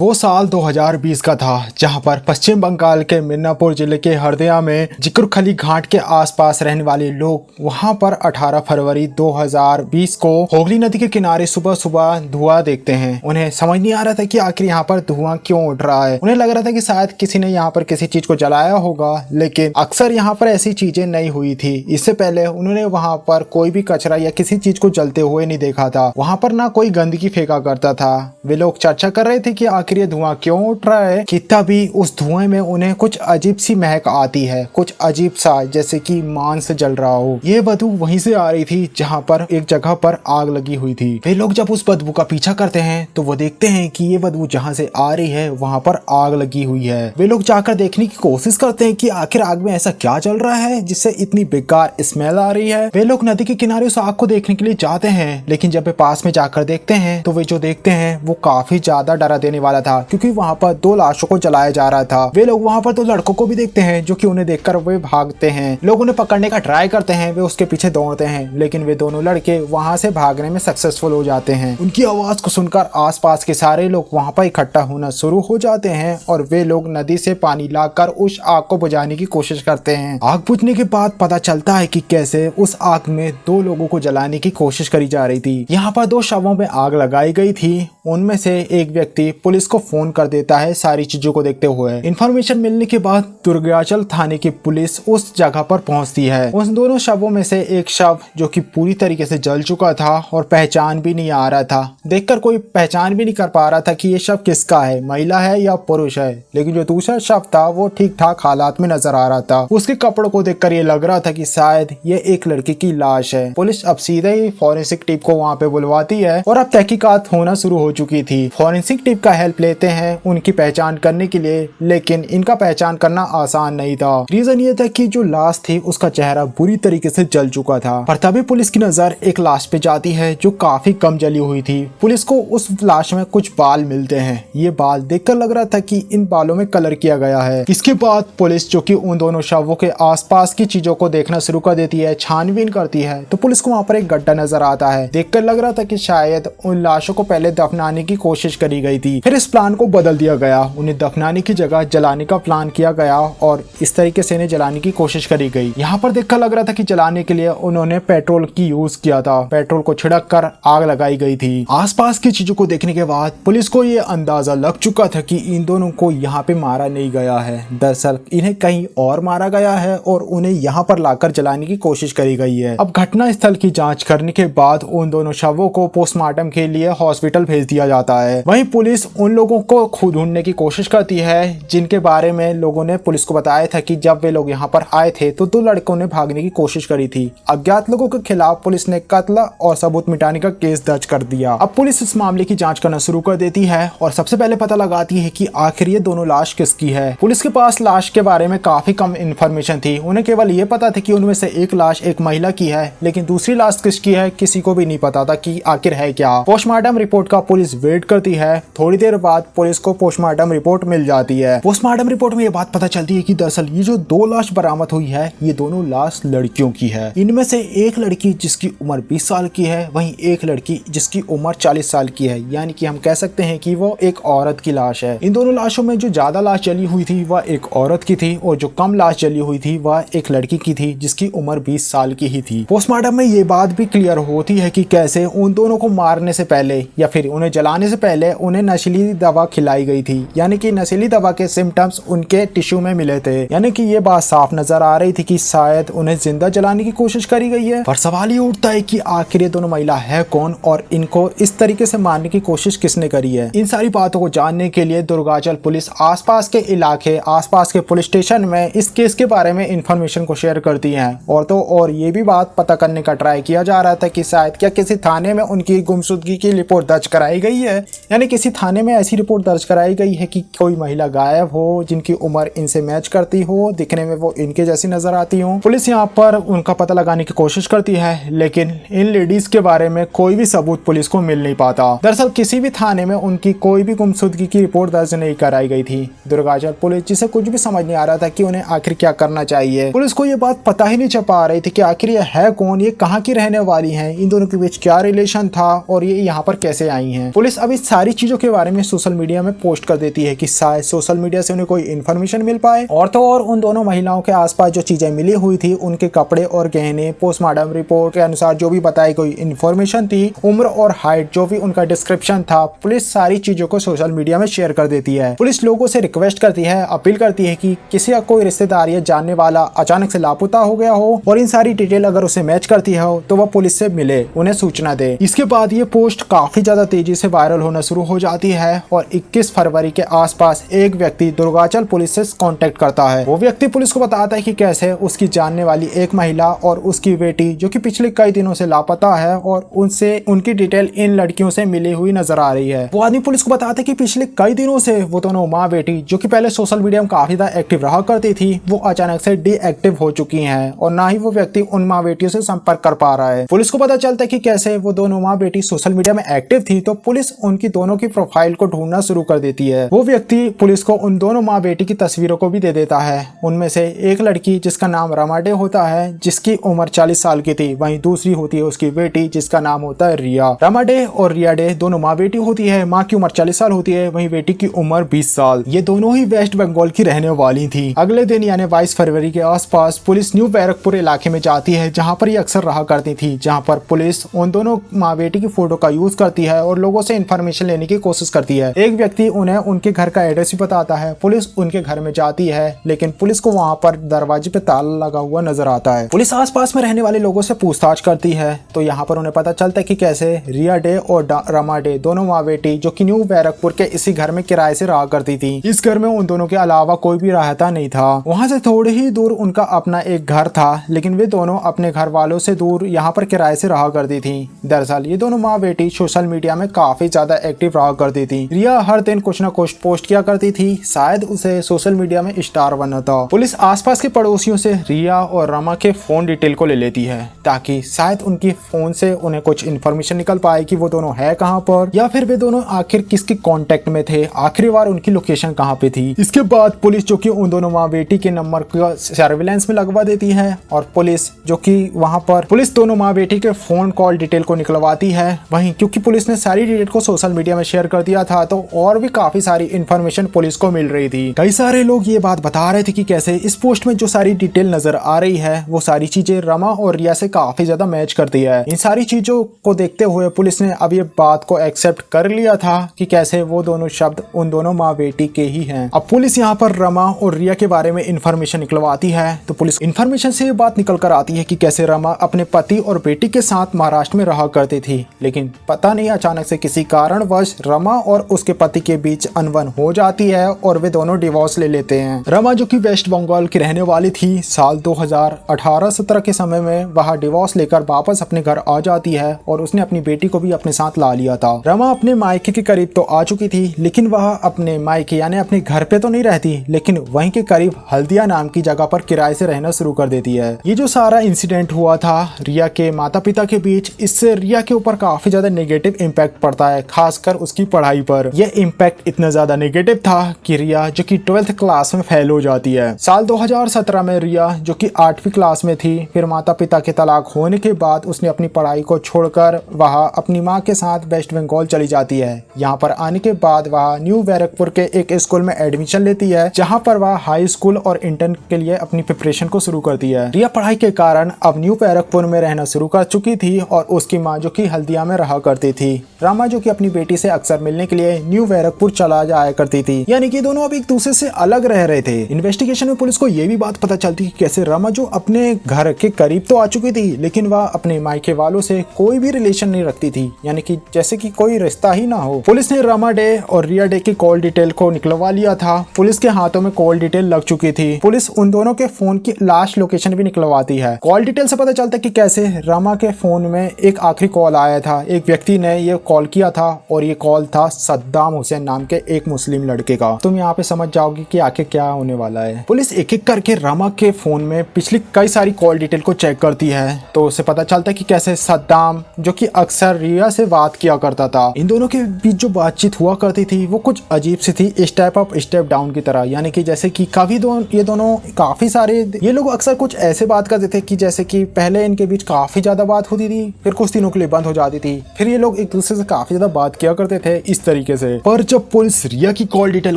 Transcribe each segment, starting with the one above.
वो साल 2020 का था जहां पर पश्चिम बंगाल के मिदनापुर जिले के हरदिया में जिक्रखली घाट के आसपास रहने वाले लोग वहां पर 18 फरवरी 2020 को होगली नदी के किनारे सुबह सुबह धुआं देखते हैं। उन्हें समझ नहीं आ रहा था कि आखिर यहाँ पर धुआं क्यों उठ रहा है। उन्हें लग रहा था कि शायद किसी ने यहाँ पर किसी चीज को जलाया होगा, लेकिन अक्सर यहाँ पर ऐसी चीजें नहीं हुई थी। इससे पहले उन्होंने वहाँ पर कोई भी कचरा या किसी चीज को जलते हुए नहीं देखा था। वहाँ पर ना कोई गंदगी फेंका करता था। वे लोग चर्चा कर रहे थे कि आखिर ये धुआं क्यों उठ रहा है कि तभी उस धुएं में उन्हें कुछ अजीब सी महक आती है, कुछ अजीब सा जैसे कि मांस जल रहा हो। ये बदबू वहीं से आ रही थी जहां पर एक जगह पर आग लगी हुई थी। वे लोग जब उस बदबू का पीछा करते हैं तो वो देखते हैं कि ये बदबू जहां से आ रही है वहां पर आग लगी हुई है। वे लोग जाकर देखने की कोशिश करते हैं कि आखिर आग में ऐसा क्या चल रहा है जिससे इतनी बेकार स्मेल आ रही है। वे लोग नदी के किनारे उस आग को देखने के लिए जाते हैं, लेकिन जब वे पास में जाकर देखते हैं तो वे जो देखते हैं वो काफी ज्यादा डरा देने वाला था, क्योंकि वहां पर 2 लाशों को जलाया जा रहा था। वे लोग वहां पर 2 लड़कों को भी देखते हैं जो कि उन्हें देखकर वे भागते हैं। लोग उन्हें पकड़ने का ट्राई करते हैं, वे उसके पीछे दौड़ते हैं, लेकिन वे दोनों लड़के वहां से भागने में सक्सेसफुल हो जाते हैं। उनकी आवाज को सुनकर आसपास के सारे लोग वहां पर इकट्ठा होना शुरू हो जाते हैं और वे लोग नदी से पानी लाकर उस आग को बुझाने की कोशिश करते हैं। आग बुझने के बाद पता चलता है कि कैसे उस आग में 2 लोगों को जलाने की कोशिश करी जा रही थी। यहाँ पर 2 शवों में आग लगाई गई थी। उनमें से एक व्यक्ति पुलिस को फोन कर देता है सारी चीजों को देखते हुए। इन्फॉर्मेशन मिलने के बाद दुर्गाचल थाने की पुलिस उस जगह पर पहुंचती है। उन दोनों शवों में से एक शव जो कि पूरी तरीके से जल चुका था और पहचान भी नहीं आ रहा था, देखकर कोई पहचान भी नहीं कर पा रहा था कि ये शव किसका है, महिला है या पुरुष है। लेकिन जो दूसरा शव था वो ठीक ठाक हालात में नजर आ रहा था। उसके कपड़ों को देखकर ये लग रहा था कि शायद ये एक लड़की की लाश है। पुलिस अब सीधे ही फॉरेंसिक टीम को वहाँ पे बुलवाती है और अब तहकीकात होना शुरू हो चुकी थी। फॉरेंसिक टीम का हेल्प लेते हैं उनकी पहचान करने के लिए, लेकिन इनका पहचान करना आसान नहीं था। रीजन ये था कि जो लाश थी उसका चेहरा बुरी तरीके से जल चुका था। पर तभी पुलिस की नजर एक लाश पे जाती है जो काफी कम जली हुई थी। पुलिस को उस लाश में कुछ बाल मिलते हैं। ये बाल देखकर लग रहा था कि इन बालों में कलर किया गया है। इसके बाद पुलिस जो कि उन दोनों शवों के आसपास की चीजों को देखना शुरू कर देती है, छानबीन करती है, तो पुलिस को वहाँ पर एक गड्ढा नजर आता है। देखकर लग रहा था कि शायद उन लाशों को पहले दफनाने की कोशिश करी गई थी, फिर इस प्लान को बदल दिया गया। उन्हें दफनाने की जगह जलाने का प्लान किया गया और इस तरीके से इन्हें जलाने की कोशिश करी गई। यहाँ पर देखकर लग रहा था कि जलाने के लिए उन्होंने पेट्रोल की यूज किया था। पेट्रोल को छिड़क कर आग लगाई गई थी। आसपास की चीजों को देखने के बाद पुलिस को ये अंदाजा लग चुका था कि इन दोनों को यहाँ पे मारा नहीं गया है, दरअसल इन्हें कहीं और मारा गया है और उन्हें यहाँ पर लाकर जलाने की कोशिश करी गई है। अब घटना स्थल की जाँच करने के बाद उन दोनों शवों को पोस्टमार्टम के लिए हॉस्पिटल भेज दिया जाता है। वहीं पुलिस उन लोगों को खुद ढूंढने की कोशिश करती है जिनके बारे में लोगों ने पुलिस को बताया था कि जब वे लोग यहाँ पर आए थे तो 2 लड़कों ने भागने की कोशिश करी थी। अज्ञात लोगों के खिलाफ पुलिस ने कत्ल और सबूत मिटाने का केस दर्ज कर दिया। अब पुलिस इस मामले की जांच करना शुरू कर देती है और सबसे पहले पता लगाती है कि आखिर ये दोनों लाश किसकी है। पुलिस के पास लाश के बारे में काफी कम इन्फॉर्मेशन थी। उन्हें केवल ये पता था कि उनमें से एक लाश एक महिला की है, लेकिन दूसरी लाश किसकी है किसी को भी नहीं पता था कि आखिर है क्या। पोस्टमार्टम रिपोर्ट का पुलिस वेट करती है। थोड़ी देर बाद पुलिस को पोस्टमार्टम रिपोर्ट मिल जाती है। पोस्टमार्टम रिपोर्ट में ये बात पता चलती है कि दरअसल ये जो 2 लाश बरामद हुई है ये दोनों लाश लड़कियों की है। इनमें से एक लड़की जिसकी उम्र 20 साल की है, वहीं एक लड़की जिसकी उम्र 40 साल की है, यानी कि हम कह सकते हैं कि वो एक औरत की लाश है। इन दोनों लाशों में जो ज्यादा लाश जली हुई थी वह एक औरत की थी और जो कम लाश जली हुई थी वह एक लड़की की थी जिसकी उम्र 20 साल की ही थी। पोस्टमार्टम में ये बात भी क्लियर होती है कि कैसे उन दोनों को मारने से पहले या फिर उन्हें जलाने से पहले उन्हें नशीली दवा खिलाई गई थी, यानी कि नशीली दवा के सिम्टम्स उनके टिश्यू में मिले थे। यानी कि ये बात साफ नजर आ रही थी कि शायद उन्हें जिंदा जलाने की कोशिश करी गई है। पर सवाल ये उठता है कि आखिर ये दोनों महिला है कौन और इनको इस तरीके से मारने की कोशिश किसने करी है। इन सारी बातों को जानने के लिए दुर्गाचल पुलिस आसपास के इलाके, आसपास के पुलिस स्टेशन में इस केस के बारे में इंफॉर्मेशन को शेयर करती है। और तो और ये भी बात पता करने का ट्राई किया जा रहा था कि शायद क्या किसी थाने में उनकी गुमशुदगी की रिपोर्ट दर्ज कराई गई है, यानी किसी थाने में ऐसी रिपोर्ट दर्ज कराई गई है कि कोई महिला गायब हो जिनकी उम्र इनसे मैच करती हो, दिखने में वो इनके जैसी नजर आती हो। पुलिस यहाँ पर उनका पता लगाने की कोशिश करती है, लेकिन इन लेडीज के बारे में कोई भी सबूत पुलिस को मिल नहीं पाता। दरअसल किसी भी थाने में उनकी कोई भी गुमशुदगी की रिपोर्ट दर्ज नहीं कराई गई थी। दुर्गाचल पुलिस जिसे कुछ भी समझ नहीं आ रहा था कि उन्हें आखिर क्या करना चाहिए। पुलिस को ये बात पता ही नहीं चल पा रही थी कि आखिर ये है कौन, ये कहाँ की रहने वाली हैं, इन दोनों के बीच क्या रिलेशन था और ये यहाँ पर कैसे आई हैं। पुलिस अब इस सारी चीजों के बारे में सोशल मीडिया में पोस्ट कर देती है कि शायद सोशल मीडिया से उन्हें कोई इन्फॉर्मेशन मिल पाए। और तो और उन दोनों महिलाओं के आसपास जो चीजें मिली हुई थी, उनके कपड़े और गहने, पोस्टमार्टम रिपोर्ट के अनुसार जो भी बताई गई इन्फॉर्मेशन थी, उम्र और हाइट, जो भी उनका डिस्क्रिप्शन था, पुलिस सारी चीजों को सोशल मीडिया में शेयर कर देती है। पुलिस लोगों से रिक्वेस्ट करती है, अपील करती है कि किसी का कोई रिश्तेदार या जानने वाला अचानक से लापता हो गया हो और इन सारी डिटेल अगर उसे मैच करती हो तो वह पुलिस से मिले, उन्हें सूचना दे। इसके बाद ये पोस्ट काफी ज्यादा तेजी से वायरल होना शुरू हो जाती है और 21 फरवरी के आसपास एक व्यक्ति दुर्गाचल पुलिस से कांटेक्ट करता है। वो व्यक्ति पुलिस को बताता है कि कैसे उसकी जानने वाली एक महिला और उसकी बेटी जो कि पिछले कई दिनों से लापता है और उनसे उनकी डिटेल इन लड़कियों से मिली हुई नजर आ रही है। वो आदमी पुलिस को बताते कि पिछले कई दिनों से वो दोनों माँ बेटी जो कि पहले सोशल मीडिया में काफी ज्यादा एक्टिव रहा करती थी, वो अचानक से डीएक्टिव हो चुकी हैं और ना ही वो व्यक्ति उन माँ बेटियों से संपर्क कर पा रहा है। पुलिस को पता चलता है कि कैसे वो दोनों माँ बेटी सोशल मीडिया में एक्टिव थी, तो पुलिस उनकी दोनों की प्रोफाइल को ढूंढना शुरू कर देती है। वो व्यक्ति पुलिस को उन दोनों माँ बेटी की तस्वीरों को भी दे देता है। उनमें से एक लड़की जिसका नाम रमा डे होता है, जिसकी उम्र 40 साल की थी, वहीं दूसरी होती है उसकी बेटी जिसका नाम होता है रिया। रमा डे और रिया डे दोनों माँ बेटी होती है। माँ की उम्र 40 साल होती है, वहीं बेटी की उम्र 20 साल। ये दोनों ही वेस्ट बंगाल की रहने वाली थी। अगले दिन यानी 22 फरवरी के आसपास पुलिस न्यू बैरकपुर इलाके में जाती है, जहां पर ये अक्सर रहा करती थी, जहां पर पुलिस उन दोनों माँ बेटी की फोटो का यूज करती है और लोगों से इन्फॉर्मेशन लेने की कोशिश करती है। एक व्यक्ति उन्हें उनके घर का एड्रेस भी बताता है। पुलिस उनके घर में जाती है, लेकिन पुलिस को वहां पर दरवाजे पे ताला लगा हुआ नजर आता है। पुलिस आसपास में रहने वाले लोगों से पूछताछ करती है, तो यहाँ पर उन्हें पता चलता है कि कैसे रिया डे और रमा डे दोनों माँ बेटी जो कि न्यू बैरकपुर के इसी घर में किराए से रहा करती थी। इस घर में उन दोनों के अलावा कोई भी रहता नहीं था। वहां से थोड़ी ही दूर उनका अपना एक घर था, लेकिन वे दोनों अपने घर वालों से दूर यहाँ पर किराए से रहा करती थी। दरअसल ये दोनों माँ बेटी सोशल मीडिया में काफी ज्यादा एक्टिव रहा करती थी। रिया हर दिन कुछ न कुछ पोस्ट किया करती थी, शायद उसे सोशल मीडिया में स्टार बनना था। पुलिस आसपास के पड़ोसियों से रिया और रमा के फोन डिटेल को ले लेती है, ताकि शायद उनकी फोन से उन्हें कुछ इन्फॉर्मेशन निकल पाए कि वो दोनों है कहाँ पर, या फिर वे दोनों आखिर किसके कांटेक्ट में थे, आखिरी बार उनकी लोकेशन कहाँ पे थी। इसके बाद पुलिस जो कि उन दोनों माँ बेटी के नंबर को सर्विलांस में लगवा देती है और पुलिस जो कि वहां पर पुलिस दोनों माँ बेटी के फोन कॉल डिटेल को निकलवाती है। वहीं क्योंकि पुलिस ने सारी डिटेल को सोशल मीडिया में शेयर कर दिया था, तो और भी काफी सारी इन्फॉर्मेशन पुलिस को मिल रही थी। कई सारे लोग ये बात बता रहे थे कि कैसे इस पोस्ट में जो सारी डिटेल नजर आ रही है, वो सारी चीजें रमा और रिया से काफी ज्यादा मैच करती है। इन सारी चीजों को देखते हुए पुलिस ने अब ये बात को एक्सेप्ट कर लिया था कि कैसे वो दोनों शब्द उन दोनों माँ बेटी के ही हैं। अब पुलिस यहाँ पर रमा और रिया के बारे में इन्फॉर्मेशन निकलवाती है, तो पुलिस इन्फॉर्मेशन से ये बात निकल कर आती है कि कैसे रमा अपने पति और बेटी के साथ महाराष्ट्र में रहा करती थी, लेकिन पता नहीं अचानक से किसी कारणवश रमा और उसके पति के बीच अनबन हो जाती है और वे दोनों डिवोर्स ले लेते हैं। रमा जो कि वेस्ट बंगाल की रहने वाली थी, साल 2018-17 के समय में वह डिवोर्स लेकर वापस अपने घर आ जाती है और उसने अपनी बेटी को भी अपने साथ ला लिया था। रमा अपने मायके के करीब तो आ चुकी थी, लेकिन वह अपने मायके यानी अपने घर पे तो नहीं रहती, लेकिन वहीं के करीब हल्दिया नाम की जगह पर किराए से रहना शुरू कर देती है। ये जो सारा इंसिडेंट हुआ था रिया के माता पिता के बीच, इससे रिया के ऊपर काफी ज्यादा नेगेटिव इम्पैक्ट पड़ता है, खासकर उसकी पढ़ाई पर। यह इम्पैक्ट इतना ज्यादा नेगेटिव था कि रिया जो कि 12th क्लास में फेल हो जाती है। साल 2017 में रिया जो कि 8वीं क्लास में थी, फिर माता पिता के तलाक होने के बाद उसने अपनी पढ़ाई को छोड़कर वह अपनी माँ के साथ वेस्ट बंगाल चली जाती है। यहाँ पर आने के बाद वह न्यू बैरकपुर के एक स्कूल में एडमिशन लेती है, जहाँ पर वह हाई स्कूल और इंटर्न के लिए अपनी प्रिपरेशन को शुरू करती है। रिया पढ़ाई के कारण अब न्यू बैरकपुर में रहना शुरू कर चुकी थी और उसकी माँ जो कि हल्दिया में रहा करती थी। रमा जो कि अपनी बेटी से अक्सर मिलने के लिए न्यू बैरकपुर चला जाया करती थी, यानी कि दोनों अब एक दूसरे से अलग रह रहे थे। इन्वेस्टिगेशन में पुलिस को यह भी बात पता चलती कि कैसे रमा जो अपने घर के करीब तो आ चुकी थी, लेकिन वह अपने मायके वालों से कोई भी रिलेशन नहीं रखती थी, यानी कि जैसे कि कोई रिश्ता ही ना हो। पुलिस ने रमा डे और रिया डे की कॉल डिटेल को निकलवा लिया था। पुलिस के हाथों में कॉल डिटेल लग चुकी थी। पुलिस उन दोनों के फोन की लास्ट लोकेशन भी निकलवाती है। कॉल डिटेल से पता चलता है कि कैसे रमा के फोन में एक आखिरी कॉल आया था, एक व्यक्ति ने ये कॉल किया था और ये कॉल था सद्दाम हुसैन नाम के एक मुस्लिम लड़के का। तुम यहाँ पे समझ जाओगे कि आखिर क्या होने वाला है। पुलिस एक एक करके रमा के फोन में पिछली कई सारी कॉल डिटेल को चेक करती है, तो उसे पता चलता है कि कैसे सद्दाम जो कि अक्सर रिया से बात किया करता था, इन दोनों के बीच जो बातचीत हुआ करती थी वो कुछ अजीब सी थी, स्टेप अप स्टेप डाउन की तरह। यानी कि जैसे कि ये दोनों काफी सारे ये लोग अक्सर कुछ ऐसे बात करते थे कि जैसे कि पहले इनके बीच काफी ज्यादा बात होती थी, फिर कुछ दिनों के लिए बंद हो जाती थी, फिर ये लोग एक दूसरे से काफी ज्यादा बात किया करते थे इस तरीके तरीके से। पर जब पुलिस रिया की कॉल डिटेल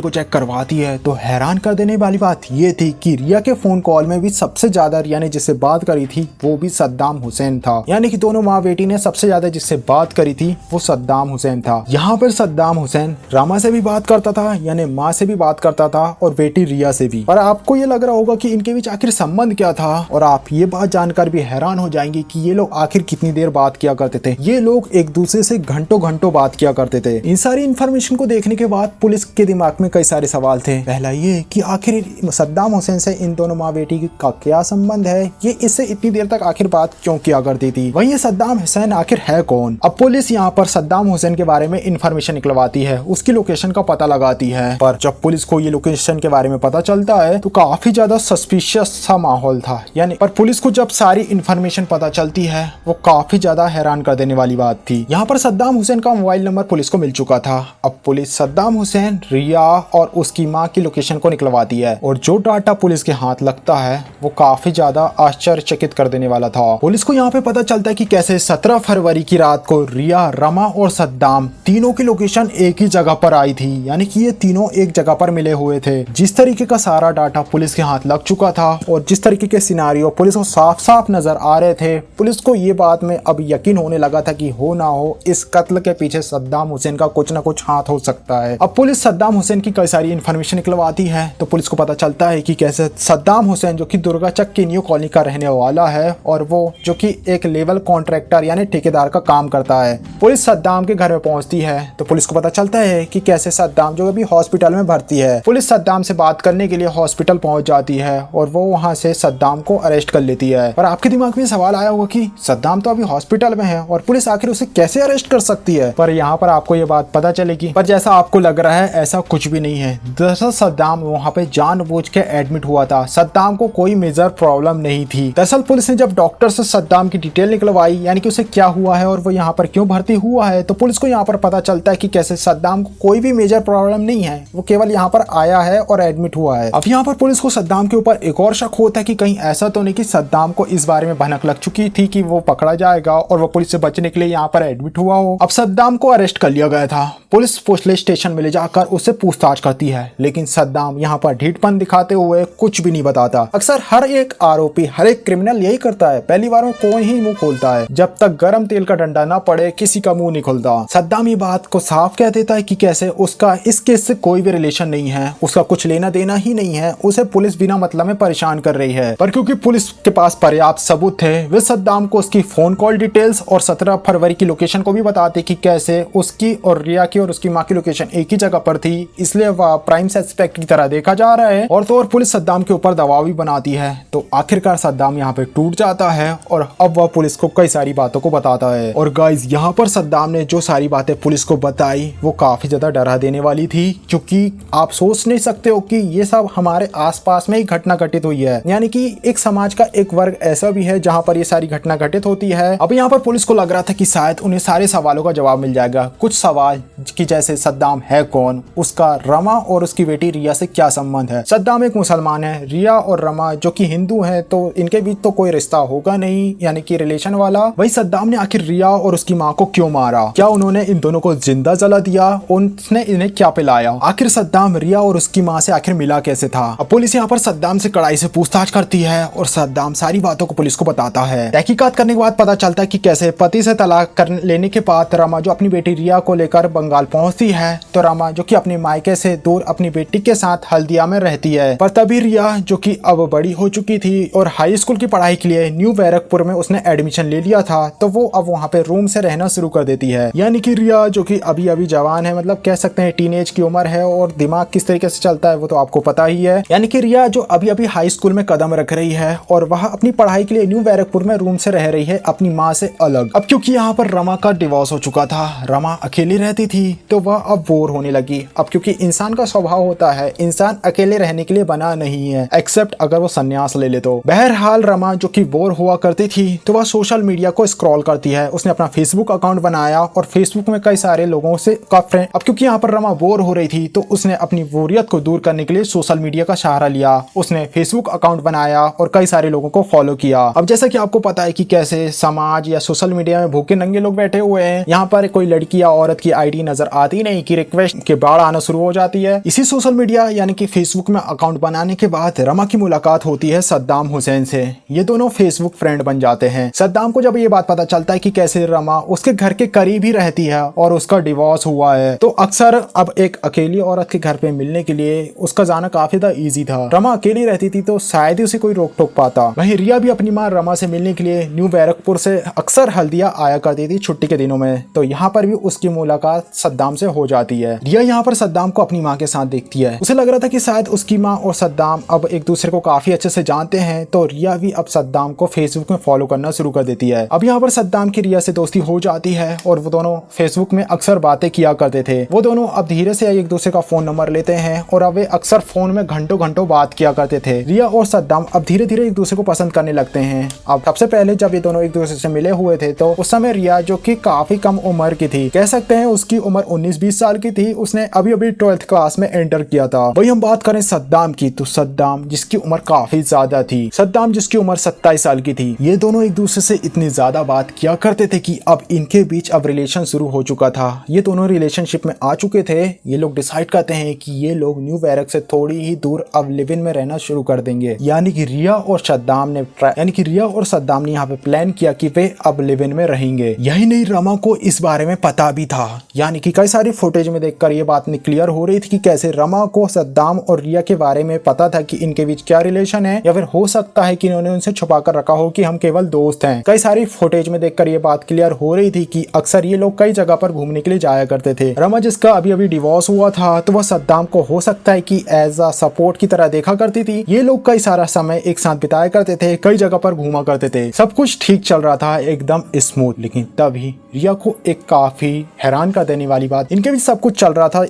को चेक करवाती है तो हैरान कर देने वाली बात ये थी कि रिया के फोन कॉल में भी सबसे ज्यादा रिया ने जिससे बात करी थी वो भी सद्दाम हुसैन था। यानी कि दोनों माँ बेटी ने सबसे ज्यादा जिससे बात करी थी वो सद्दाम हुसैन था। यहाँ पर सद्दाम हुसैन रमा से भी बात करता था, यानी माँ से भी बात करता था और बेटी रिया से भी। और आपको ये लग रहा होगा कि इनके बीच आखिर संबंध क्या था, और आप ये बात जानकर भी हैरान हो जाएंगे कि ये लोग आखिर कितनी देर बात किया करते थे। ये लोग एक दूसरे से घंटों घंटों बात किया करते थे। इन सारी इन्फॉर्मेशन को देखने के बाद पुलिस के दिमाग में कई सारे सवाल थे। पहला ये कि आखिर सद्दाम हुसैन से इन दोनों माँ बेटी का क्या संबंध है, ये इससे इतनी देर तक आखिर बात क्यों किया करती थी, वहीं ये सद्दाम हुसैन आखिर है कौन। अब पुलिस यहाँ पर सद्दाम हुसैन के बारे में इन्फॉर्मेशन निकलवाती है, उसकी लोकेशन का पता लगाती है। पर जब पुलिस को ये लोकेशन के बारे में पता चलता है तो काफी ज्यादा सस्पिशियस सा माहौल था। यानी पर पुलिस को जब सारी इन्फॉर्मेशन पता चलती है वो काफी ज्यादा हैरान कर देने वाली बात थी। यहाँ पर सद्दाम हुसैन का मोबाइल नंबर पुलिस को मिल चुका था। अब पुलिस सद्दाम हुसैन, रिया और उसकी माँ की लोकेशन को निकलवाती है, और जो डाटा पुलिस के हाथ लगता है वो काफी ज्यादा आश्चर्यचकित कर देने वाला था। पुलिस को यहाँ पे पता चलता है कि कैसे 17 फरवरी की रात को रिया, रमा और सद्दाम तीनों की लोकेशन एक ही जगह पर आई थी। यानी कि ये तीनों एक जगह पर मिले हुए थे। जिस तरीके का सारा डाटा पुलिस के हाथ लग चुका था और जिस तरीके के सिनारियो पुलिस को साफ साफ नजर आ रहे थे, पुलिस को ये बात में अब यकीन होने लगा था कि हो ना हो इस कत्ल के पीछे सद्दाम हुसैन का कुछ ना कुछ हाथ हो सकता है। अब पुलिस सद्दाम हुसैन की कई सारी इन्फॉर्मेशन निकलवाती है तो पुलिस को पता चलता है कि कैसे सद्दाम हुसैन जो कि दुर्गाचक की न्यू कॉलोनी का रहने वाला है और वो जो कि एक लेवल कॉन्ट्रैक्टर यानी ठेकेदार का काम करता है। पुलिस सद्दाम के घर में पहुंचती है तो पुलिस को पता चलता है कि कैसे सद्दाम जो अभी हॉस्पिटल में भर्ती है। पुलिस सद्दाम से बात करने के लिए हॉस्पिटल पहुंच जाती है और वो वहां से सद्दाम को अरेस्ट कर लेती है। और आपके दिमाग में सवाल आया होगा कि सद्दाम तो अभी हॉस्पिटल में है और पुलिस आखिर उसे कैसे अरेस्ट कर सकती है। पर यहाँ पर आपको ये बात पता चलेगी, पर जैसा आपको लग रहा है ऐसा कुछ भी नहीं है। दरअसल सद्दाम वहाँ पे जानबूझ के एडमिट हुआ था। सद्दाम को कोई मेजर प्रॉब्लम नहीं थी। दरअसल पुलिस ने जब डॉक्टर से सद्दाम की डिटेल निकलवाई, यानी कि उसे क्या हुआ है और वो यहाँ पर क्यों भर्ती हुआ है, तो पुलिस को यहाँ पर पता चलता है कि कैसे सद्दाम को कोई भी मेजर प्रॉब्लम नहीं है, वो केवल यहाँ पर आया है और एडमिट हुआ है। अब यहाँ पर पुलिस को सद्दाम के ऊपर एक और शक होता है कि कहीं ऐसा तो नहीं कि सद्दाम को इस बारे में भनक लग चुकी थी कि वो पकड़ा जाएगा और वो पुलिस से बचने के लिए यहाँ पर एडमिट हुआ हो। अब सद्दाम को अरेस्ट कर लिया गया था। पुलिस पुलिस स्टेशन में ले जाकर उससे पूछताछ करती है, लेकिन सद्दाम यहाँ पर ढीठपन दिखाते हुए कुछ भी नहीं बताता। अक्सर हर एक आरोपी, हर एक क्रिमिनल यही करता है, पहली बार में कोई ही मुंह खोलता है, जब तक गर्म तेल का डंडा ना पड़े किसी का मुंह नहीं खुलता। सद्दाम ये बात को साफ कह देता है कि कैसे उसका इस केस से कोई भी रिलेशन नहीं है, उसका कुछ लेना देना ही नहीं है, उसे पुलिस बिना मतलब में परेशान कर रही है। पर क्योंकि पुलिस के पास पर्याप्त सबूत थे, वे सद्दाम को उसकी फोन कॉल डिटेल्स और 17 फरवरी की लोकेशन को भी बताते कि कैसे उसकी और रिया की और उसकी माँ की लोकेशन एक ही जगह पर थी, इसलिए वह प्राइम सस्पेक्ट की तरह देखा जा रहा है। और तो और पुलिस सद्दाम के ऊपर दबाव भी बनाती है। तो आखिरकार सद्दाम यहाँ पे टूट जाता है और अब वह पुलिस को कई सारी बातों को बताता है। और गाइस यहाँ पर सद्दाम ने जो सारी बातें पुलिस को बताई वो काफी ज्यादा डरा देने वाली थी, क्योंकि आप सोच नहीं सकते हो कि ये सब हमारे आसपास में ही घटना घटित हुई है। यानी कि एक समाज का एक वर्ग ऐसा भी है जहाँ पर ये सारी घटना घटित होती है। अब यहाँ पर पुलिस को लग रहा था कि शायद उन्हें सारे सवालों का जवाब मिल जाएगा। कुछ सवाल कि जैसे सद्दाम है कौन, उसका रमा और उसकी बेटी रिया से क्या संबंध है, सद्दाम एक मुसलमान है, रिया और रमा जो कि हिंदू हैं, तो इनके बीच तो कोई रिश्ता होगा नहीं, यानी कि रिलेशन वाला। वही सद्दाम ने आखिर रिया और उसकी माँ को क्यों मारा, क्या उन्होंने इन दोनों को जिंदा जला दिया, उसने इन्हें क्या पिलाया, आखिर सद्दाम रिया और उसकी माँ से आखिर मिला कैसे था। अब पुलिस यहाँ पर सद्दाम से कड़ाई से पूछताछ करती है और सद्दाम सारी बातों को पुलिस को बताता है। तहकीकात करने के बाद पता चलता है कि कैसे पति से तलाक कर लेने के बाद रमा जो अपनी बेटी रिया को लेकर बंगाल पहुंचती है, तो रमा जो कि अपने मायके से दूर अपनी बेटी के साथ हल्दिया में रहती है। पर तभी रिया जो कि अब बड़ी हो चुकी थी और हाई स्कूल की पढ़ाई के लिए न्यू बैरकपुर में उसने एडमिशन ले लिया था, तो वो अब वहाँ पे रूम से रहना शुरू कर देती है। यानी कि रिया जो कि अभी अभी जवान है, मतलब कह सकते हैं टीनेज की उम्र है, और दिमाग किस तरीके से चलता है वो तो आपको पता ही है। यानी कि रिया जो अभी अभी हाई स्कूल में कदम रख रही है और वह अपनी पढ़ाई के लिए न्यू बैरकपुर में रूम से रह रही है अपनी माँ से अलग। अब क्योंकि यहाँ पर रमा का डिवोर्स हो चुका था, रमा अकेली रहती थी, तो वह अब बोर होने लगी। अब क्योंकि इंसान का स्वभाव होता है, इंसान अकेले रहने के लिए बना नहीं है, एक्सेप्ट अगर वो संन्यास ले ले तो। बहरहाल रमा जो कि बोर हुआ करती थी तो वह सोशल मीडिया को स्क्रॉल करती है। उसने अपना फेसबुक अकाउंट बनाया और फेसबुक में कई सारे लोगों से का फ्रेंड। अब क्योंकि यहाँ पर रमा बोर हो रही थी तो उसने अपनी बोरियत को दूर करने के लिए सोशल मीडिया का सहारा लिया। उसने फेसबुक अकाउंट बनाया और कई सारे लोगों को फॉलो किया। अब जैसा कि आपको पता है कि कैसे समाज या सोशल मीडिया में भूखे नंगे लोग बैठे हुए हैं, यहाँ पर कोई लड़की या औरत की आईडी नजर आती नहीं कि रिक्वेस्ट के बाढ़ आना शुरू हो जाती है। इसी सोशल मीडिया यानी कि फेसबुक में अकाउंट बनाने के बाद रमा की मुलाकात होती है सद्दाम हुसैन से। ये दोनों फेसबुक फ्रेंड बन जाते हैं। सद्दाम को जब ये बात पता चलता है कि कैसे रमा उसके घर के करीब ही रहती है और उसका डिवोर्स हुआ है, तो अक्सर अब एक अकेली औरत के घर पे मिलने के लिए उसका जाना काफी ज्यादा ईजी था। रमा अकेली रहती थी तो शायद ही उसे कोई रोक टोक पाता। वहीं रिया भी अपनी माँ रमा से मिलने के लिए न्यू बैरकपुर से अक्सर हल्दिया आया करती थी छुट्टी के दिनों में, तो यहाँ पर भी उसकी मुलाकात सद्दाम से हो जाती है। रिया यहाँ पर सद्दाम को अपनी माँ के साथ देखती है। उसे लग रहा था कि शायद उसकी माँ और सद्दाम अब एक दूसरे को काफी अच्छे से जानते हैं, तो रिया भी अब सद्दाम को फेसबुक में फॉलो करना शुरू कर देती है। अब यहाँ पर सद्दाम की रिया से दोस्ती हो जाती है और वो दोनों फेसबुक में अक्सर बातें किया करते थे। वो दोनों अब धीरे से एक दूसरे का फोन नंबर लेते हैं और अब वे अक्सर फोन में घंटों घंटों बात किया करते थे। रिया और सद्दाम अब धीरे धीरे एक दूसरे को पसंद करने लगते हैं। अब सबसे पहले जब ये दोनों एक दूसरे से मिले हुए थे तो उस समय रिया, जो कि काफी कम उम्र की थी, कह सकते हैं उसकी उम्र 19-20 साल की थी, उसने अभी अभी 12th क्लास में एंटर किया था। वही हम बात करें सद्दाम की, तो सद्दाम जिसकी उम्र काफी ज्यादा थी, सद्दाम जिसकी उम्र 27 साल की थी, ये दोनों एक दूसरे से इतनी ज्यादा बात किया करते थे कि अब इनके बीच अब रिलेशन शुरू हो चुका था। ये दोनों रिलेशनशिप में आ चुके थे। ये लोग डिसाइड करते हैं कि ये लोग न्यू बैरक से थोड़ी ही दूर अब लिव इन में रहना शुरू कर देंगे। यानी कि रिया और सद्दाम ने यहाँ पे प्लान किया कि वे अब लिव इन में रहेंगे। यही नहीं, रमा को इस बारे में पता भी था। यानी कि कई सारी फुटेज में देखकर ये बात क्लियर हो रही थी कि कैसे रमा को सद्दाम और रिया के बारे में पता था कि इनके बीच क्या रिलेशन है, या फिर हो सकता है कि इन्होंने उनसे छुपा कर रखा हो कि हम केवल दोस्त हैं। कई सारी फुटेज में देखकर ये बात क्लियर हो रही थी कि अक्सर ये लोग कई जगह पर घूमने के लिए जाया करते थे। रमा जिसका अभी अभी डिवोर्स हुआ था, तो वह सद्दाम को हो सकता है कि एज अ सपोर्ट की तरह देखा करती थी। ये लोग कई सारा समय एक साथ बिताया करते थे, कई जगह पर घूमा करते थे, सब कुछ ठीक चल रहा था एकदम स्मूथ। लेकिन तभी रिया को एक काफी हैरान कर देने वाली बात, इनके भी सब कुछ चल रहा था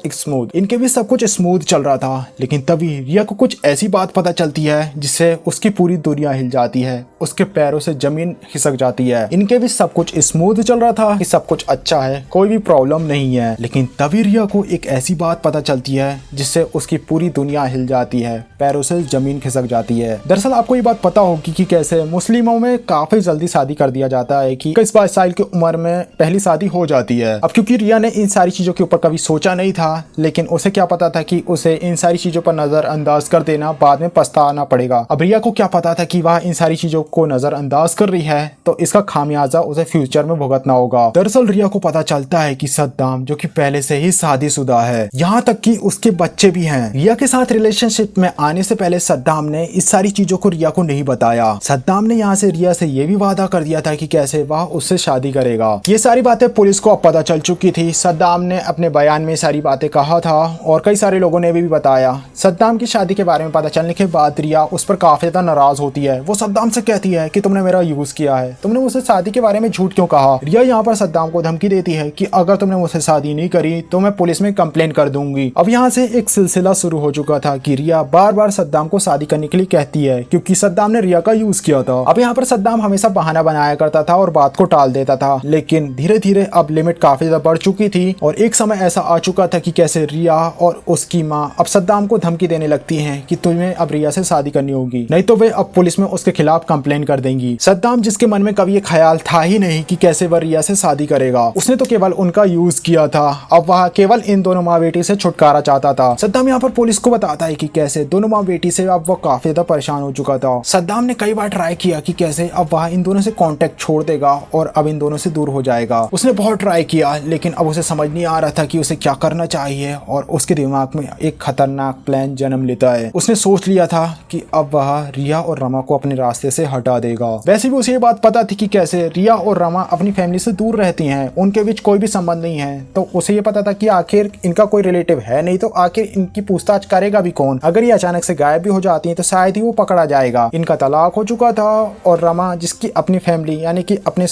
चल रहा था, लेकिन तभी रिया को कुछ ऐसी बात पता चलती है जिससे उसकी पूरी दुनिया हिल जाती है, उसके पैरों से जमीन खिसक जाती है। इनके भी सब कुछ स्मूथ चल रहा था कि सब कुछ अच्छा है, कोई भी प्रॉब्लम नहीं है, लेकिन तभी रिया को एक ऐसी बात पता चलती है जिससे उसकी पूरी दुनिया हिल जाती है, पैरों से जमीन खिसक जाती है। दरअसल आपको ये बात पता होगी कि कैसे मुस्लिमों में काफी जल्दी शादी कर दिया जाता है कि 21-22 साल की उम्र में पहली शादी हो जाती है। अब क्योंकि रिया ने इन सारी चीजों के ऊपर कभी सोचा नहीं था, लेकिन उसे क्या पता था कि उसे इन सारी चीजों पर नजरअंदाज कर देना बाद में पछताना पड़ेगा। अब रिया को क्या पता था कि वह इन सारी चीजों को नजरअंदाज कर रही है तो इसका खामियाजा उसे फ्यूचर में भुगतना होगा। दरअसल रिया को पता चलता है कि सद्दाम, जो कि पहले से ही शादीशुदा है, यहाँ तक कि उसके बच्चे भी हैं। रिया के साथ रिलेशनशिप में आने से पहले सद्दाम ने इस सारी चीजों को रिया को नहीं बताया। सद्दाम ने यहाँ से रिया से ये भी वादा कर दिया था कि कैसे वह उससे शादी करेगा। ये सारी बातें पुलिस को अब पता चल चुकी थी। सद्दाम ने अपने बयान में सारी बातें कहा था और कई सारे लोगों ने भी बताया। सद्दाम की शादी के बारे में पता चलने के बाद रिया उस पर काफी ज्यादा नाराज होती है। वो सद्दाम से कहती है कि तुमने मेरा यूज किया है, तुमने मुझसे शादी के बारे में झूठ क्यों कहा। रिया यहाँ पर सद्दाम को धमकी देती है कि अगर तुमने मुझसे शादी नहीं करी तो मैं पुलिस में कंप्लेन कर दूंगी। अब यहाँ से एक सिलसिला शुरू हो चुका था कि रिया बार बार सद्दाम को शादी करने के लिए कहती है क्योंकि सद्दाम ने रिया का यूज किया था। अब यहाँ पर सद्दाम हमेशा बहाना बनाया करता था और बात को टाल देता था, लेकिन धीरे धीरे अब लिमिट काफी ज्यादा बढ़ चुकी थी और एक समय ऐसा आ चुका था कि कैसे रिया और उसकी माँ अब सद्दाम को धमकी देने लगती हैं कि तुम्हें अब रिया से शादी करनी होगी, नहीं तो वे अब पुलिस में उसके खिलाफ कंप्लेन कर देंगी। सद्दाम, जिसके मन में कभी ये ख्याल था ही नहीं कि कैसे वह रिया से शादी करेगा, उसने तो केवल उनका यूज किया था। अब वह केवल इन दोनों माँ बेटी से छुटकारा चाहता था। सद्दाम यहाँ पर पुलिस को बताता है कि कैसे दोनों माँ बेटी से अब वह काफी ज्यादा परेशान हो चुका था। सद्दाम ने कई बार ट्राई किया कि कैसे अब वह इन दोनों से कांटेक्ट छोड़ देगा और अब इन दोनों से दूर हो जाएगा। उसने बहुत ट्राई किया, लेकिन अब उसे समझ नहीं आ रहा था कि उसे क्या करना चाहिए और उसके दिमाग में एक खतरनाक प्लान जन्म लेता है। उसने सोच लिया था कि अब वह रिया और रमा को अपने रास्ते से हटा देगा। वैसे भी उसे ये बात पता थी कि कैसे रिया और रमा अपनी फैमिली से दूर रहती हैं, उनके बीच कोई भी संबंध नहीं है, तो उसे ये पता था कि आखिर इनका कोई रिलेटिव है नहीं, तो आखिर इनकी पूछताछ करेगा भी कौन। अगर ये अचानक से गायब भी हो जाती है तो शायद ही वो पकड़ा जाएगा। इनका तलाक हो चुका था और रमा, जिसकी अपनी फैमिली यानी कि अपने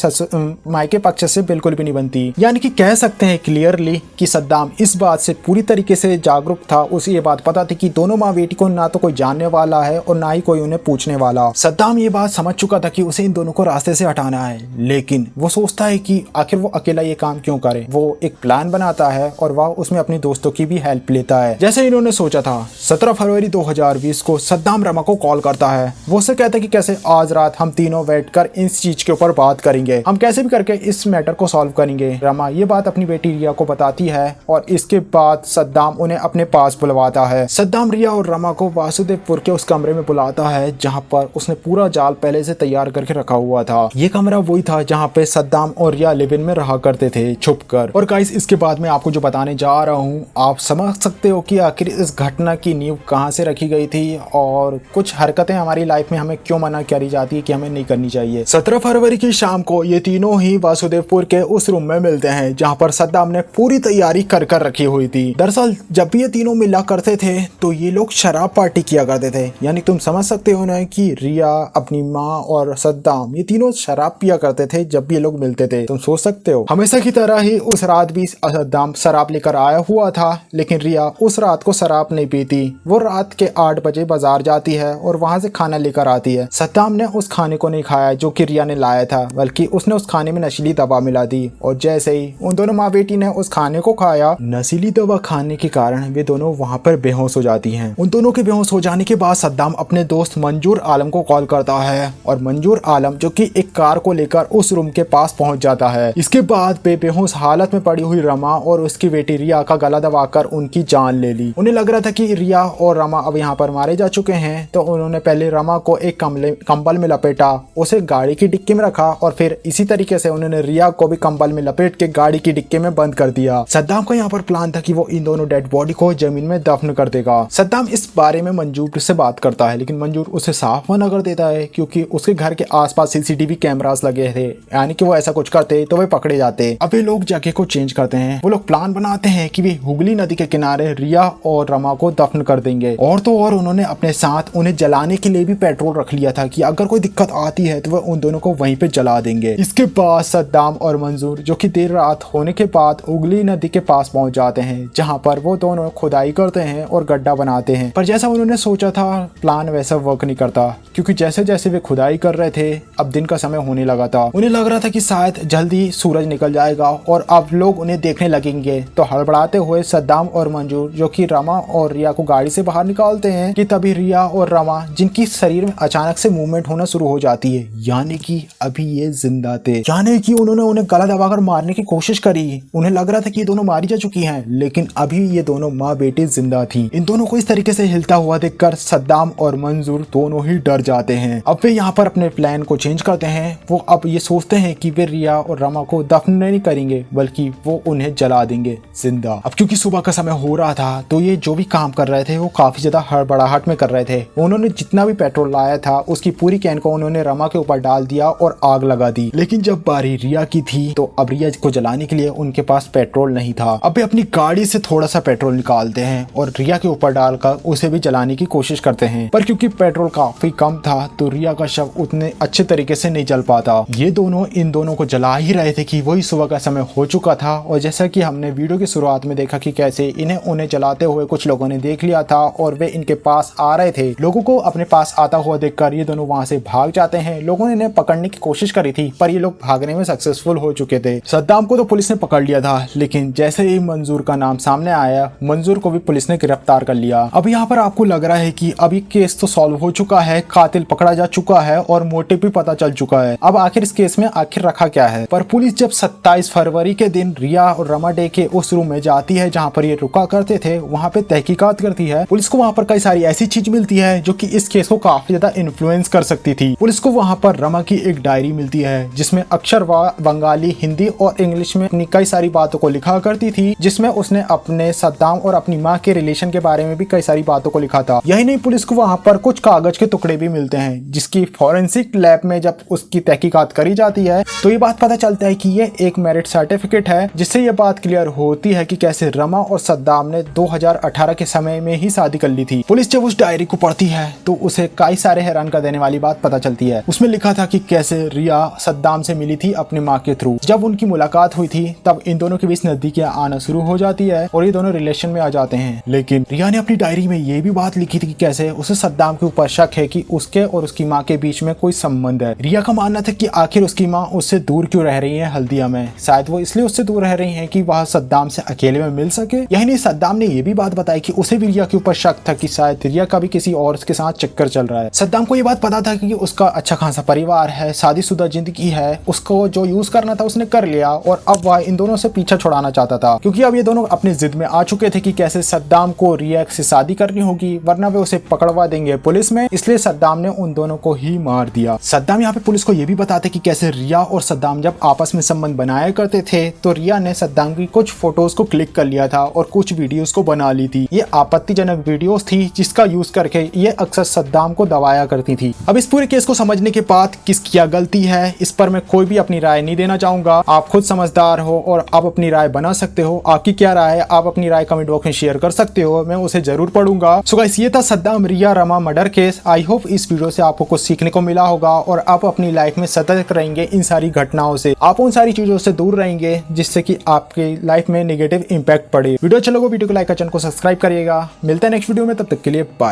मायके पक्ष से बिल्कुल भी नहीं बनती, यानी कि कह सकते हैं क्लियरली कि सद्दाम इस बात से पूरी तरीके से जागरूक था। उसे ये बात पता थी कि दोनों माँ बेटी को ना तो कोई जानने वाला है और ना ही कोई उन्हें पूछने वाला। सद्दाम ये बात समझ चुका था कि उसे इन दोनों को रास्ते से हटाना है, लेकिन वो सोचता है कि आखिर वो अकेला ये काम क्यों करे। वो एक प्लान बनाता है और वह उसमें अपनी दोस्तों की भी हेल्प लेता है। जैसे इन्होंने सोचा था, 17 फरवरी 2020 को सद्दाम रमा को कॉल करता है। वो उससे कहता है कि कैसे आज रात हम तीनों बैठकर इस चीज के ऊपर बात करेंगे, हम कैसे भी करके इस मैटर को सॉल्व करेंगे। रमा ये बात अपनी बेटी रिया को बताती है और इसके बाद सद्दाम उन्हें अपने पास बुलवाता है। सद्दाम रिया और रमा को वासुदेवपुर के उस कमरे में बुलाता है जहां पर उसने पूरा जाल पहले से तैयार करके रखा हुआ था। ये कमरा वही था जहां पे सद्दाम और रिया लिव इन में रहा करते थे छुपकर। और गाइस इसके बाद में आपको जो बताने जा रहा हूँ आप समझ सकते हो कि आखिर इस घटना की नींव कहाँ से रखी गई थी और कुछ हरकतें हमारी लाइफ में हमें क्यों मना करी जाती है कि हमें नहीं करनी चाहिए। 17 फरवरी की शाम को ये तीनों ही वासुदेवपुर के उस रूम में मिलते हैं जहाँ पर सद्दाम ने पूरी तैयारी कर रखी हुई थी। दरअसल जब भी ये तीनों मिला करते थे तो ये लोग शराब पार्टी किया करते थे, यानी तुम समझ सकते हो ना कि रिया, अपनी माँ और सद्दाम ये तीनों शराब पिया करते थे जब भी ये लोग मिलते थे। तुम सोच सकते हो हमेशा की तरह ही उस रात भी सद्दाम शराब लेकर आया हुआ था, लेकिन रिया उस रात को शराब नहीं पीती। वो रात के 8 बजे बाजार जाती है और वहां से खाना लेकर आती है। सद्दाम ने उस खाने को नहीं खाया जो कि रिया ने लाया था, बल्कि उसने उस खाने में नशीली दवा मिला दी। और जैसे ही उन दोनों माँ बेटी ने उस खाने को खाया, नशीली दवा खाने के कारण वे दोनों वहां पर बेहोश हो जाती हैं। उन दोनों के बेहोश हो जाने के बाद सद्दाम अपने दोस्त मंजूर आलम को कॉल करता है और मंजूर आलम जो कि एक कार को लेकर उस रूम के पास पहुंच जाता है। इसके बाद बेहोश हालत में पड़ी हुई रमा और उसकी बेटी रिया का गला दबाकर उनकी जान ले ली। उन्हें लग रहा था कि रिया और रमा अब यहाँ पर मारे जा चुके हैं, तो उन्होंने पहले रमा को एक कंबल में लपेटा, उसे गाड़ी की डिक्की में रखा और फिर इसी तरीके से उन्होंने रिया को भी कंबल में लपेट के गाड़ी की डिक्की में बंद कर दिया। सद्दाम का यहाँ पर प्लान था कि वो इन दोनों डेड बॉडी को जमीन में दफन कर देगा। सद्दाम इस बारे में मंजूर से बात करता है, लेकिन मंजूर उसे साफ मना कर देता है क्योंकि उसके घर के आसपास सीसीटीवी कैमरास लगे थे, यानी कि वो ऐसा कुछ करते तो वे पकड़े जाते। अब ये लोग जगह को चेंज करते हैं। वो लोग प्लान बनाते हैं कि वे हुगली नदी के किनारे रिया और रमा को दफन कर देंगे। और तो और उन्होंने अपने साथ उन्हें जलाने के लिए भी पेट्रोल रख लिया था कि अगर कोई दिक्कत आती है तो वह उन दोनों को वहीं पे जला देंगे। इसके बाद सद्दाम और मंजूर जो कि देर रात होने के बाद हुगली नदी के पास पहुंच जाते हैं, जहां पर वो दोनों खुदाई करते हैं और गड्ढा बनाते हैं। पर जैसा उन्होंने सोचा था प्लान वैसा वर्क नहीं करता, क्योंकि जैसे जैसे वे खुदाई कर रहे थे अब दिन का समय होने लगा था। उन्हें लग रहा था कि शायद जल्दी सूरज निकल जाएगा और अब लोग उन्हें देखने लगेंगे। तो हड़बड़ाते हुए सद्दाम और मंजूर जो कि रमा और रिया को गाड़ी से बाहर निकालते हैं कि तभी रिया और रमा जिनकी शरीर में अचानक से मूवमेंट होना शुरू हो जाती है, यानी कि अभी ये जिंदा थे, यानी कि उन्होंने उन्हें गला दबाकर मारने की कोशिश करी। उन्हें लग रहा था कि ये दोनों मारी जा चुकी हैं, लेकिन अभी ये दोनों माँ बेटी जिंदा थी। इन दोनों को इस तरीके से हिलता हुआ देखकर सद्दाम और मंजूर दोनों ही डर जाते हैं। अब वे यहाँ पर अपने प्लान को चेंज करते हैं। वो अब ये सोचते हैं कि वे रिया और रमा को दफन नहीं करेंगे, बल्कि वो उन्हें जला देंगे जिंदा। अब क्योंकि सुबह का समय हो रहा था तो ये जो भी काम कर रहे थे वो काफी ज्यादा हड़बड़ाहट में कर रहे थे। उन्होंने जितना भी पेट्रोल लाया था उसकी पूरी कैन को उन्होंने रमा के ऊपर डाल दिया और आग लगा दी। लेकिन जब बारी रिया की थी तो अब रिया को जलाने के लिए उनके पास पेट्रोल नहीं था। अब वे अपनी गाड़ी से थोड़ा सा पेट्रोल निकालते हैं और रिया के ऊपर डालकर उसे भी जलाने की कोशिश करते हैं, पर क्योंकि पेट्रोल काफी कम था तो रिया का शव उतने अच्छे तरीके से नहीं जल पाता। ये दोनों इन दोनों को जला ही रहे थे कि वही सुबह का समय हो चुका था। और जैसा कि हमने वीडियो की शुरुआत में देखा कि कैसे उन्हें जलाते हुए कुछ लोगों ने देख लिया था और वे इनके पास आ रहे थे। लोगों को अपने पास आता हुआ देखकर ये दोनों वहां से भाग जाते हैं। लोगों ने इन्हें पकड़ने की कोशिश करी थी पर ये लोग भागने में सक्सेसफुल हो चुके थे। सद्दाम को तो पुलिस ने पकड़ लिया था, लेकिन जैसे ही मंजूर का नाम सामने आया मंजूर को भी पुलिस ने गिरफ्तार कर लिया। अब यहाँ पर आपको लग रहा है कि अभी केस तो सॉल्व हो चुका है, कातिल पकड़ा जा चुका है और मोटिव भी पता चल चुका है। अब आखिर इस केस में आखिर रखा क्या है। पर पुलिस जब 27 फरवरी के दिन रिया और रमा डे के उस रूम में जाती है जहाँ पर ये रुका करते थे, वहाँ पे तहकीकात करती है। पुलिस को वहाँ पर कई सारी ऐसी चीज मिलती है जो कि इस केस को काफी ज्यादा इन्फ्लुएंस कर सकती थी। पुलिस को वहाँ पर रमा की एक डायरी मिलती है जिसमें अक्षर बंगाली, हिंदी और इंग्लिश में अपनी कई सारी बातों को लिखा करती थी, जिसमें उसने अपने सद्दाम और अपनी माँ के रिलेशन के बारे में भी कई सारी बातों को लिखा था। यही नहीं, पुलिस को वहाँ पर कुछ कागज के टुकड़े भी मिलते हैं जिसकी फॉरेंसिक लैब में जब उसकी तहकीकात करी जाती है तो ये बात पता चलता है कि ये एक मैरिज सर्टिफिकेट है, जिससे ये बात क्लियर होती है कि कैसे रमा और सद्दाम ने 2018 के समय में ही शादी कर ली थी। पुलिस जब उस डायरी को पढ़ती है तो उसे कई सारे हैरान कर देने वाली बात पता चलती है। उसमें लिखा था कि कैसे रिया सद्दाम से मिली थी अपनी माँ के थ्रू। जब उनकी मुलाकात हुई थी तब इन दोनों के बीच नजदीकियां आना शुरू हो जाती है और ये दोनों रिलेशन में आ जाते हैं। लेकिन रिया ने अपनी डायरी में ये भी बात लिखी थी कि कैसे उसे सद्दाम के ऊपर शक है कि उसके और उसकी माँ के बीच में कोई संबंध है। रिया का मानना था कि आखिर उसकी माँ उससे दूर क्यों रह रही है हल्दिया में, शायद वो इसलिए उससे दूर रह रही है कि वह सद्दाम से अकेले में मिल सके। यही नहीं, सद्दाम ने ये भी बात बताई कि उसे भी रिया के ऊपर शक था कि शायद रिया का भी किसी और के साथ चक्कर चल रहा है। सद्दाम को ये बात पता था कि उसका अच्छा खासा परिवार है, शादीशुदा जिंदगी है, उसको जो यूज करना था उसने कर लिया और अब वह इन दोनों से पीछा छुड़ाना चाहता था, क्योंकि अब ये दोनों अपनी जिद में आ चुके थे कि कैसे सद्दाम को रिया से शादी करनी होगी वरना वे उसे पकड़वा देंगे पुलिस में। इसलिए सद्दाम ने उन दोनों को ही मार दिया। सद्दाम यहाँ पे पुलिस को ये भी बताते कि कैसे रिया और सद्दाम जब आपस में संबंध बनाया करते थे तो रिया ने सद्दाम की कुछ फोटोज को क्लिक कर लिया था और कुछ वीडियोस को बना ली थी। ये आपत्तिजनक वीडियोस थी जिसका यूज करके ये अक्सर सद्दाम को दबाया करती थी। अब इस पूरे केस को समझने के बाद किसकी क्या गलती है इस पर मैं कोई भी अपनी राय नहीं देना चाहूंगा। आप खुद समझदार हो और आप अपनी राय बना सकते हो। आपकी क्या राय है आप अपनी राय कमेंट बॉक्स में शेयर कर सकते हो, मैं उसे जरूर पढ़ूंगा। सो गाइस ये था Saddam Riya Rama murder case. I hope इस वीडियो से आपको कुछ सीखने को मिला होगा और आप अपनी लाइफ में सतर्क रहेंगे इन सारी घटनाओं से। आप उन सारी चीजों से दूर रहेंगे जिससे कि आपके लाइफ में नेगेटिव इंपैक्ट पड़े। वीडियो अच्छा लगा वीडियो को लाइक कर चैनल को सब्सक्राइब करिएगा। मिलते हैं नेक्स्ट वीडियो में, तब तक के लिए बाय।